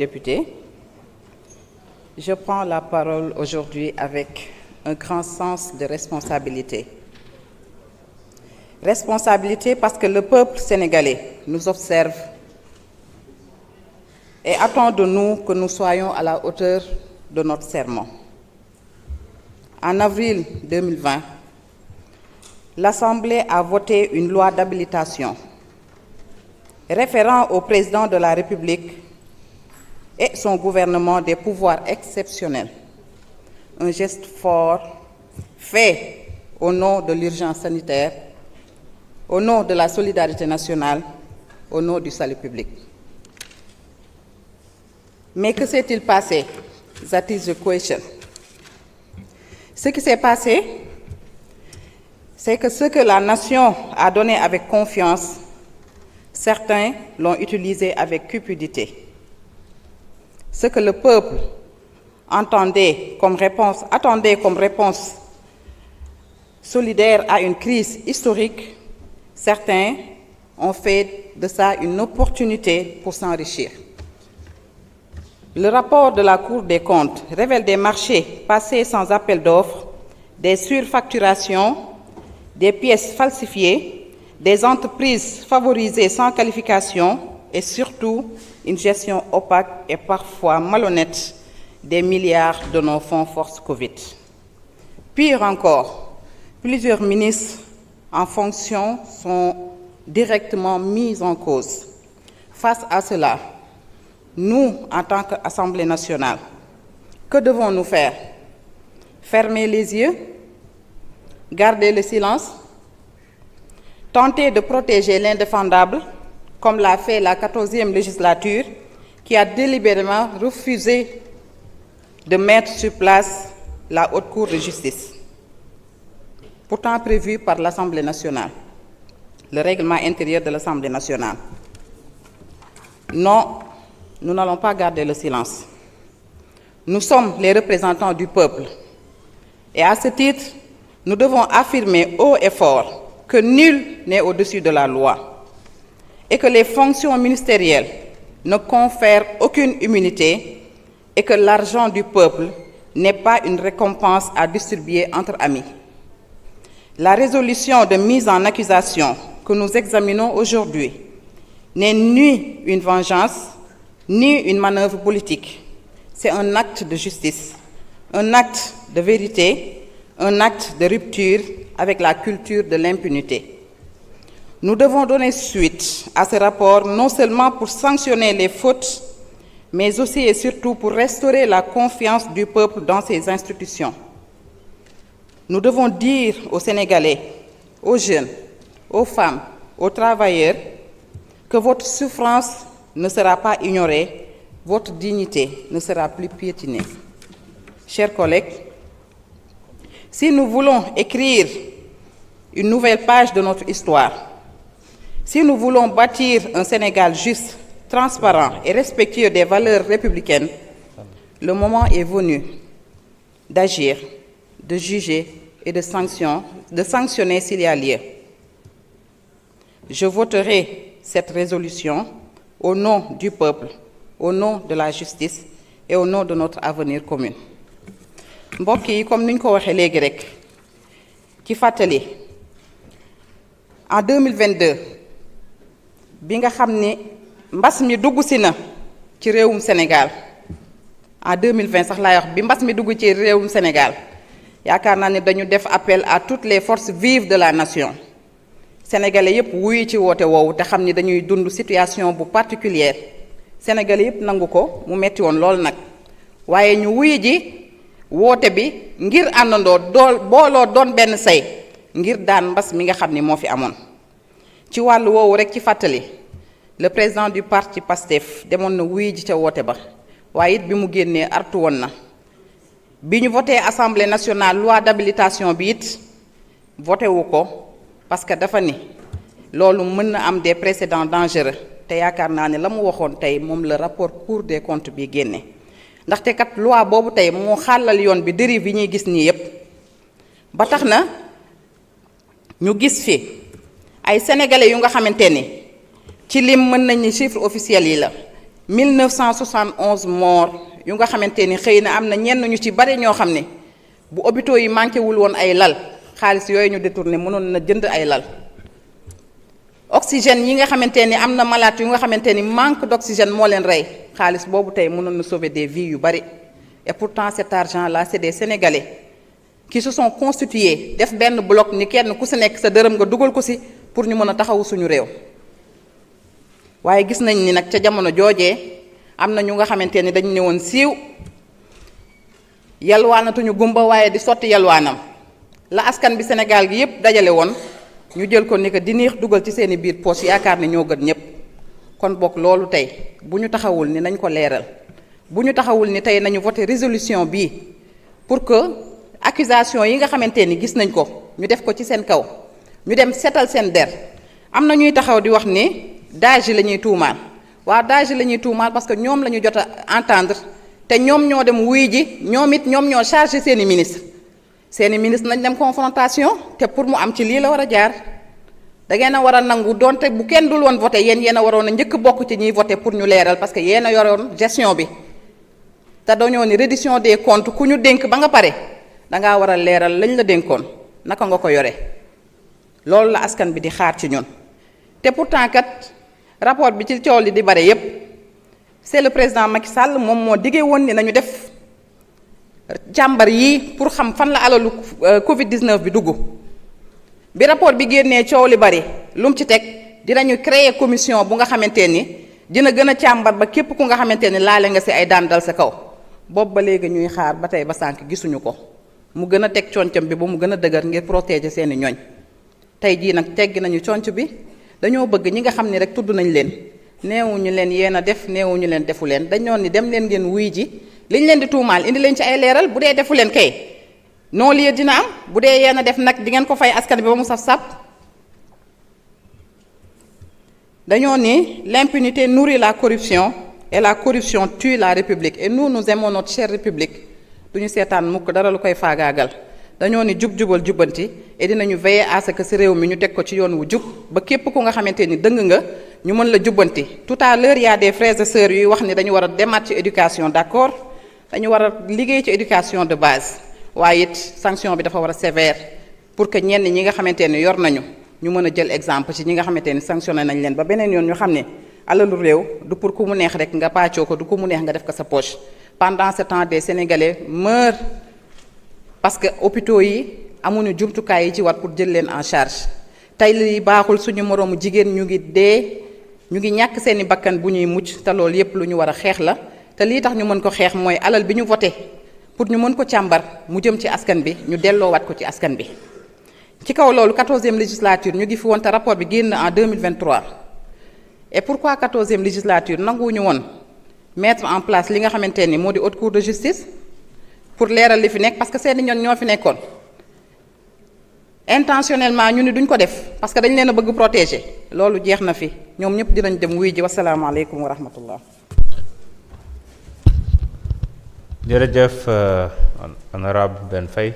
Députés, je prends la parole aujourd'hui avec un grand sens de responsabilité. Responsabilité parce que le peuple sénégalais nous observe et attend de nous que nous soyons à la hauteur de notre serment. En avril 2020, l'Assemblée a voté une loi d'habilitation référant au président de la République et son gouvernement des pouvoirs exceptionnels. Un geste fort fait au nom de l'urgence sanitaire, au nom de la solidarité nationale, au nom du salut public. Mais que s'est-il passé? That is the question. Ce qui s'est passé, c'est que ce que la nation a donné avec confiance, certains l'ont utilisé avec cupidité. Ce que le peuple attendait comme réponse solidaire à une crise historique, certains ont fait de ça une opportunité pour s'enrichir. Le rapport de la Cour des comptes révèle des marchés passés sans appel d'offres, des surfacturations, des pièces falsifiées, des entreprises favorisées sans qualification et surtout une gestion opaque et parfois malhonnête des milliards de nos fonds force Covid. Pire encore, plusieurs ministres en fonction sont directement mis en cause. Face à cela, nous, en tant qu'Assemblée nationale, que devons-nous faire? Fermer les yeux? Garder le silence? Tenter de protéger l'indéfendable, comme l'a fait la 14e législature, qui a délibérément refusé de mettre sur place la Haute Cour de justice, pourtant prévue par l'Assemblée nationale, le règlement intérieur de l'Assemblée nationale. Non, nous n'allons pas garder le silence. Nous sommes les représentants du peuple. Et à ce titre, nous devons affirmer haut et fort que nul n'est au-dessus de la loi et que les fonctions ministérielles ne confèrent aucune immunité et que l'argent du peuple n'est pas une récompense à distribuer entre amis. La résolution de mise en accusation que nous examinons aujourd'hui n'est ni une vengeance, ni une manœuvre politique. C'est un acte de justice, un acte de vérité, un acte de rupture avec la culture de l'impunité. Nous devons donner suite à ce rapport non seulement pour sanctionner les fautes, mais aussi et surtout pour restaurer la confiance du peuple dans ses institutions. Nous devons dire aux Sénégalais, aux jeunes, aux femmes, aux travailleurs, que votre souffrance ne sera pas ignorée, votre dignité ne sera plus piétinée. Chers collègues, si nous voulons écrire une nouvelle page de notre histoire, si nous voulons bâtir un Sénégal juste, transparent et respectueux des valeurs républicaines, le moment est venu d'agir, de juger et de sanctionner s'il y a lieu. Je voterai cette résolution au nom du peuple, au nom de la justice et au nom de notre avenir commun. Mbokk yi, comme ni ñu ko waxee léegi rek ci fàttali, en 2022 bi nga xam ni mbas mi dugg si na ci réewum Sénégal en 2020 sax laay wax bi mbas mi dugg ci réewum Sénégal yaakaar naa ne dañu def appel à toutes les forces vives de la nation. Sénégalais yépp wuyu ci woote woowu te xam ni dañuy dund situation bu particulière. Sénégalais yépp nangu ko mu metti woon lool nag waaye ñu wuyu ji woote bi ngir àndandoo booloo doon benn say ngir daan mbas mi nga xam ni moo fi amoon. ci wàllu woowu rek ci fàttali, le président du parti PASTEF demoon na wuyu ji ca woote ba waaye it bi mu génnee artu woon na. bi ñu voté Assemblée nationale loi d'habilitation bi it voté wu ko parce que dafa ni loolu mën na am des précédents dangereux te yaakaar naa ne la mu waxoon tey moom la rapport Cour des comptes bi génne. ndaxte kat loi boobu tey moo xàllal yoon bi dérive yi ñuy gis nii yépp ba tax na ñu gis fi ay sénégalais yu nga xamante ni ci lim mën nañ ni chiffre officiel yi la 1971 morts yu nga xamante ni xëy na am na ñenn ñu ci bari ñoo xam ne bu hôpitaux yi manqué wul woon ay lal xaalis yooyu ñu détourné mënoon na jënd ay lal. oxygène yi nga xamante ni am na malade yu nga xamante ni manque d'oxygène moo leen rey xaalis boobu tey mënoon na sauver des vies yu bari. Et pourtant cet argent là c'est des Sénégalais qui se sont constitués def benn bloc ni kenn ku si nekk sa dërëm nga dugal ko si pour ñu mën a taxawu suñu réew. waaye gis nañ ni nag ca jamono joojee am na ñu nga xamante ni dañu ne woon siiw yalwaanatuñu gumba waaye di sotti yalwaanam la askan bi Sénégal gi yépp dajale woon ñu jël ko ni que di niix dugal ci seeni biir poche yaakaar ne ñoo gën ñépp. kon bokk loolu tey bu ñu taxawul ni nañ ko leeral bu ñu taxawul ni tey nañu voter résolution bii pour que accusation yi nga xamante ni gis nañ ko ñu def ko ci seen kaw ñu dem setal seen der. am na ñuy taxaw di wax ni DAGE la ñuy tuumaal waaw DAGE la ñuy tuumaal parce que ñoom la ñu jot a entendre te ñoom ñoo dem wuy ji ñoom it ñoom ñoo chargé seeni ministre nañ dem confrontation te pour mu am ci lii la war a jaar da ngeen a war a nangu donte bu kenn dul woon voté yéen a waroon a njëkk bokk ci ñuy voté pour ñu leeral parce que yéen a yoroon gestion bi te dañoo ni reddition des comptes ku ñu dénk ba nga pare dangaa war a leeral lañ la dénkoon naka nga ko yore loolu la askan bi di xaar ci ñun. te pourtant kat rapport bi ci coow li di bare yépp c'est le président Macky Sall moom moo diggee woon ni nañu def càmbar yii pour xam fan la alalu Covid 19 bi dugg bi rapport bi génnee coow li bari lu mu ci teg dinañu créer commission bu nga xamante ni dina gën a càmbar ba képp ku nga xamante ni laale nga ci ay daan dal sa kaw boobu ba léegi ñuy xaar ba tey ba sànq gisuñu ko mu gën a teg concam bi ba mu gën a dëgër ngir protéger seeni ñoñ tey jii nag teggi nañu conc bi. dañoo bëgg ñi nga xam ni rek tudd nañ leen neewuñu leen yéen a def neewuñu leen defu leen dañoo ni dem leen ngeen wuy ji liñ leen di tuumaal indi leen ci ay leeral bu dee defu leen kay non lieu dina am bu dee yéen a def nag di ngeen ko fay askan bi ba mu saf-saf. dañoo ni l'impunité nourrit la corruption et la corruption tue la République et nous aimons notre chère République duñu seetaan mukk dara lu koy faagaagal. dañoo ni jub-jubal jubbanti et dinañu veiller à ce que ci réew mi ñu teg ko ci yoon wu jub ba képp ku nga xamante ni dëng nga ñu mën la jubbanti. tout à l'heure il y a des frères et sœurs yuy wax ni dañu war a demaat ci éducation d'accord dañu war a liggéey ci éducation de base waaye it sanction bi dafa war a sévère pour que ñenn ñi nga xamante ni yor nañu ñu mën a jël exemple ci ñi nga xamante ni sanctionné nañ leen ba beneen yoon ñu xam ne alalu réew du pour ku mu neex rek nga pàccoo ko du ku mu neex nga def ko sa poche. pendant ce temps des Sénégalais meurent parce que hôpitaux yi amuñu jumtukaay yi ci war pour jël leen en charge tey li baaxul suñu moroomu jigéen ñu ngi dee ñu ngi ñàkk seeni bakkan bu ñuy mucc te loolu yépp lu ñu war a xeex la te lii tax ñu mën ko xeex mooy alal bi ñu voté pour ñu mën ko càmbar mu jëm ci askan bi ñu delloowaat ko ci askan bi. ci kaw loolu 14e législature ñu ngi fi woon te rapport bi génn en 2023 et pourquoi 14e législature nanguwuñu woon mettre en place li nga xamante ni moo di haute cour de justice. pour leeral li fi nekk parce que seeni ñoon ñoo fi nekkoon intentionnellement ñu ni duñ ko def parce que dañ leen a bëgg protéger loolu jeex na fi ñoom ñëpp dinañ dem wuy ji wasalaamaaleykum wa rahmatullah. jërëjëf honorable Ben Faye